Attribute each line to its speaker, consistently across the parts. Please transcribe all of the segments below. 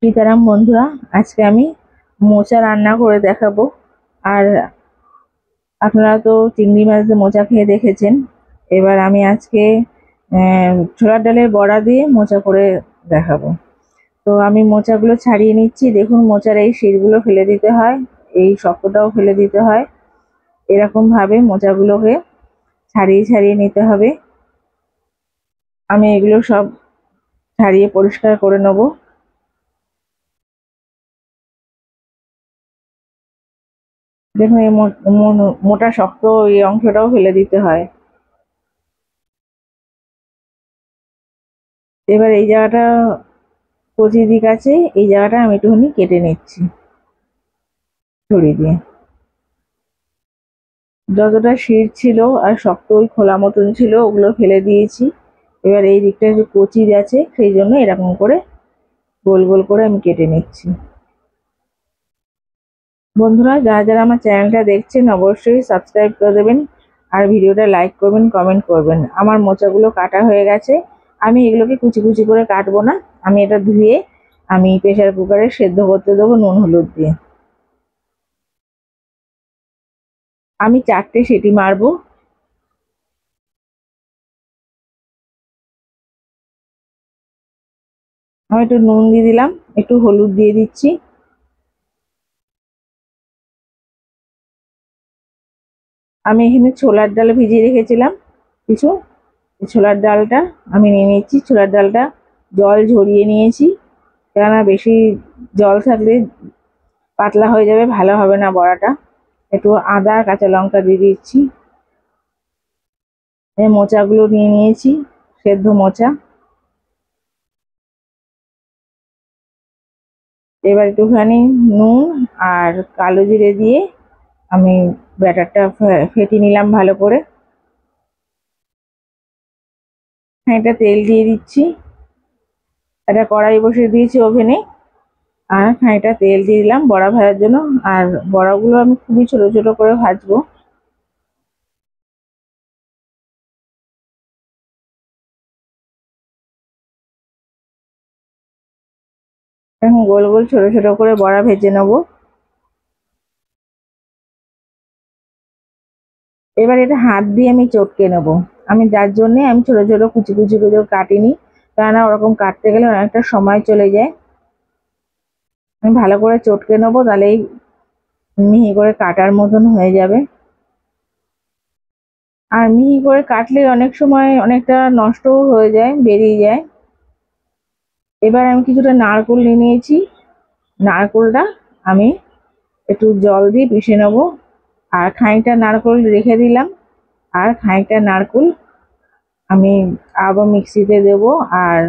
Speaker 1: সীতারাম বন্ধুরা, আজকে আমি মোচা রান্না করে দেখাবো। আর আপনারা তো চিংড়ি মাছ দিয়ে মোচা খেয়ে দেখেছেন। এবার আমি আজকে ছোলার ডালের বড়া দিয়ে মোচা করে দেখাবো। তো আমি মোচাগুলো ছাড়িয়ে নিচ্ছি। দেখুন, মোচার এই শিরগুলো ফেলে দিতে হয়, এই শক্তটাও ফেলে দিতে হয়। এরকম ভাবে মোচাগুলোকে ছাড়িয়ে ছাড়িয়ে নিতে হবে। আমি এগুলো সব ছাড়িয়ে পরিষ্কার করে নেবো। দেখুন, এই মোটা শক্ত এই অংশটাও ফেলে দিতে হয়। এবার এই জায়গাটা কচি দিক আছে, এই জায়গাটা আমি একটুখানি কেটে নিচ্ছি ছুরি দিয়ে। যতটা শির ছিল আর শক্ত ওই খোলা মতন ছিল ওগুলো ফেলে দিয়েছি। এবার এই দিকটা একটু কচি আছে, সেই জন্য এরকম করে গোল গোল করে আমি কেটে নিচ্ছি। বন্ধুরা, যারা যারা আমার চ্যানেলটা দেখছেন অবশ্যই সাবস্ক্রাইব করে দেবেন, আর ভিডিওটা লাইক করবেন, কমেন্ট করবেন। আমার মোচাগুলো কাটা হয়ে গেছে। আমি এগুলোকে কুচি কুচি করে কাটবো না, আমি এটা ধুয়ে আমি প্রেসার কুকারে সেদ্ধ করতে দেবো নুন হলুদ দিয়ে। আমি 4টে সিটি মারবো। আমি একটু নুন দিয়ে দিলাম, একটু হলুদ দিয়ে দিচ্ছি। আমি এখানে ছোলার ডাল ভিজিয়ে রেখেছিলাম কিছু, ছোলার ডালটা আমি নিয়ে নিচ্ছি। ছোলার ডালটা জল ঝরিয়ে নিয়েছি, কেননা বেশি জল থাকলে পাতলা হয়ে যাবে, ভালো হবে না বড়াটা। একটু আদা কাঁচা লঙ্কা দিয়ে দিচ্ছি। এই মোচাগুলো নিয়ে নিয়েছি, সেদ্ধ মোচা। এবার একটুখানি নুন আর কালো জিরে দিয়ে আমি ব্যাটারটা ফেটিয়ে নিলাম ভালো করে। এটা তেল দিয়ে দিচ্ছি। একটা কড়াই বসিয়ে দিয়েছি ওভেনে, আর খানিকটা তেল দিয়ে দিলাম বড়া ভাজার জন্য। আর বড়াগুলো আমি খুবই ছোট ছোট করে ভাজবো। এখন গোল গোল ছোট ছোট করে বড়া ভেজে নেবো। এবার এটা হাত দিয়ে আমি চটকে নেবো। আমি যার জন্যে আমি ছোট ছোট কুচি কুচি করে কাটিনি, কেননা ওরকম কাটতে গেলে অনেকটা সময় চলে যায়। আমি ভালো করে চটকে নেবো, তাহলেই মিহি করে কাটার মতন হয়ে যাবে। আর মিহি করে কাটলে অনেক সময় অনেকটা নষ্টও হয়ে যায়, বেরিয়ে যায়। এবার আমি কিছুটা নারকেল নিয়ে নিয়েছি। নারকেলটা আমি একটু জল দিয়ে পিষে নেবো। আর খানিকটা নারকেল রেখে দিলাম, আর খানিকটা নারকেল আমি আবার মিক্সিতে দেবো। আর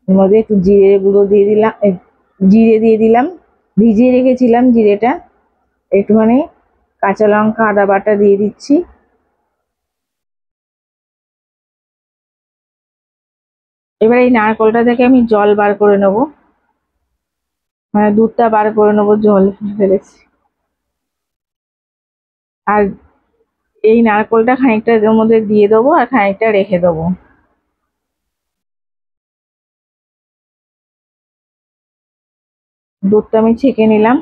Speaker 1: এর মধ্যে একটু জিরে গুঁড়ো দিয়ে দিলাম, জিরে দিয়ে দিলাম, ভিজিয়ে রেখেছিলাম জিরেটা। একটুখানি কাঁচা লঙ্কা আদা বাটা দিয়ে দিচ্ছি। এবার এই নারকেলটা থেকে আমি জল বার করে নেবো, মানে দুধটা বার করে নেবো, জল ফেলেছি। আর এই নারকেলটা খানিকটা এর মধ্যে দিয়ে দেবো, আর খানিকটা রেখে দেবো। দুধটা আমি ছেঁকে নিলাম।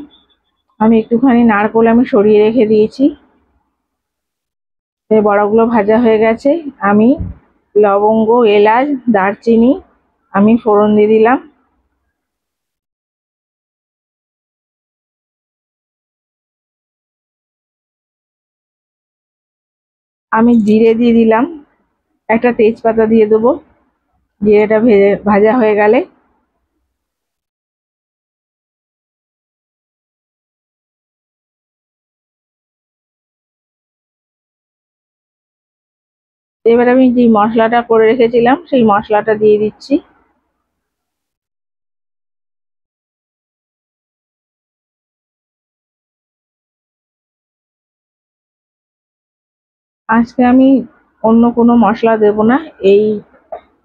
Speaker 1: আমি একটুখানি নারকেল আমি সরিয়ে রেখে দিয়েছি। এই বড়াগুলো ভাজা হয়ে গেছে। আমি লবঙ্গ, এলাচ, দারচিনি আমি ফোড়ন দিয়ে দিলাম। আমি জিরে দিয়ে দিলাম, একটা তেজপাতা দিয়ে দেবো। জিরেটা ভেজে ভাজা হয়ে গেলে এবার আমি যে মশলাটা করে রেখেছিলাম সেই মশলাটা দিয়ে দিচ্ছি। আজকে আমি অন্য কোনো মশলা দেব না, এই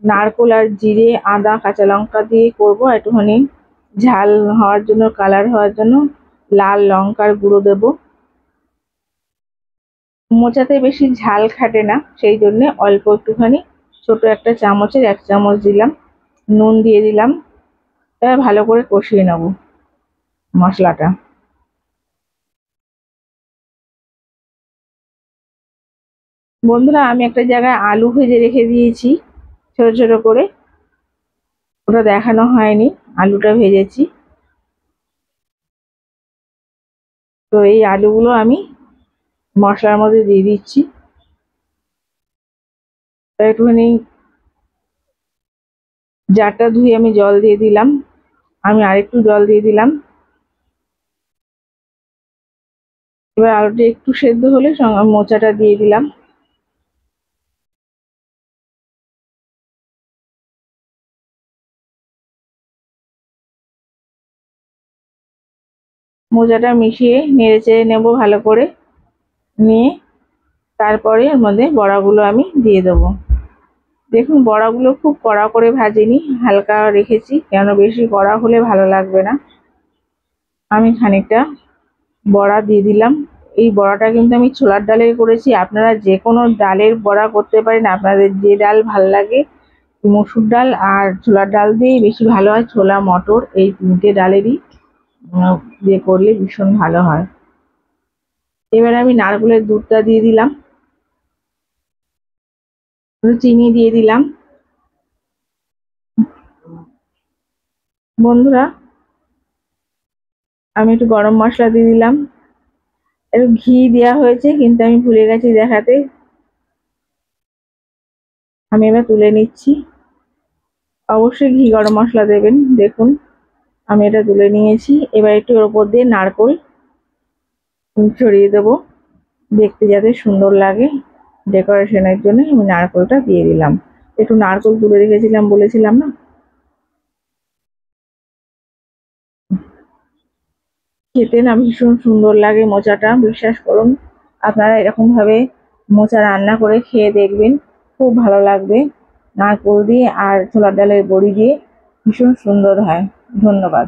Speaker 1: নারকেল আর জিরে আদা কাঁচা লঙ্কা দিয়ে করব। একটুখানি ঝাল হওয়ার জন্য, কালার হওয়ার জন্য লাল লঙ্কার গুঁড়ো দেব। মোচাতে বেশি ঝাল খাটে না, সেই জন্য অল্প একটুখানি ছোট একটা চামচের 1 চামচ দিলাম। নুন দিয়ে দিলাম। এবার ভালো করে কষিয়ে নেব মশলাটা। বন্ধুরা, আমি একটা জায়গায় আলু ভেজে রেখে দিয়েছি ছোট ছোট করে, ওটা দেখানো হয়নি। আলুটা ভেজেছি, তো এই আলুগুলো আমি মশলার মধ্যে দিয়ে দিচ্ছি। একটুখানি জারটা ধুয়ে আমি জল দিয়ে দিলাম, আমি আরেকটু জল দিয়ে দিলাম। এবার আলুটা একটু সেদ্ধ হলে সঙ্গে মোচাটা দিয়ে দিলাম। মোচাটা মিশিয়ে নেড়ে চেড়ে নেবো ভালো করে, নিয়ে তারপরে এর মধ্যে বড়াগুলো আমি দিয়ে দেবো। দেখুন, বড়াগুলো খুব কড়া করে ভাজিনি, হালকা রেখেছি, কেন বেশি কড়া হলে ভালো লাগবে না। আমি খানিকটা বড়া দিয়ে দিলাম। এই বড়াটা কিন্তু আমি ছোলার ডালের করেছি, আপনারা যে কোনো ডালের বড়া করতে পারেন, আপনাদের যে ডাল ভাল লাগে। মসুর ডাল আর ছোলার ডাল দিয়েই বেশি ভালো হয়, ছোলা মটর এই তিনটে ডালেরই দিয়ে করলে ভীষণ ভালো হয়। এবার আমি নারকেলের দুধটা দিয়ে দিলাম, চিনি দিয়ে দিলাম। বন্ধুরা, আমি একটু গরম মশলা দিয়ে দিলাম, একটু ঘি দেওয়া হয়েছে কিন্তু আমি ভুলে গেছি দেখাতে। আমি এবার তুলে নিচ্ছি। অবশ্যই ঘি গরম মশলা দেবেন। দেখুন, আমি এটা তুলে নিয়েছি। এবার একটু ওর উপর দিয়ে নারকেল ছড়িয়ে দেবো, দেখতে যাতে সুন্দর লাগে। ডেকোরেশনের জন্য আমি নারকেলটা দিয়ে দিলাম। একটু নারকেল তুলে রেখেছিলাম বলেছিলাম না। খেতে না ভীষণ সুন্দর লাগে মোচাটা, বিশ্বাস করুন। আপনারা এরকম ভাবে মোচা রান্না করে খেয়ে দেখবেন, খুব ভালো লাগবে। নারকেল দিয়ে আর ছোলার ডালের বড়ি দিয়ে ভীষণ সুন্দর হয়। ধন্যবাদ।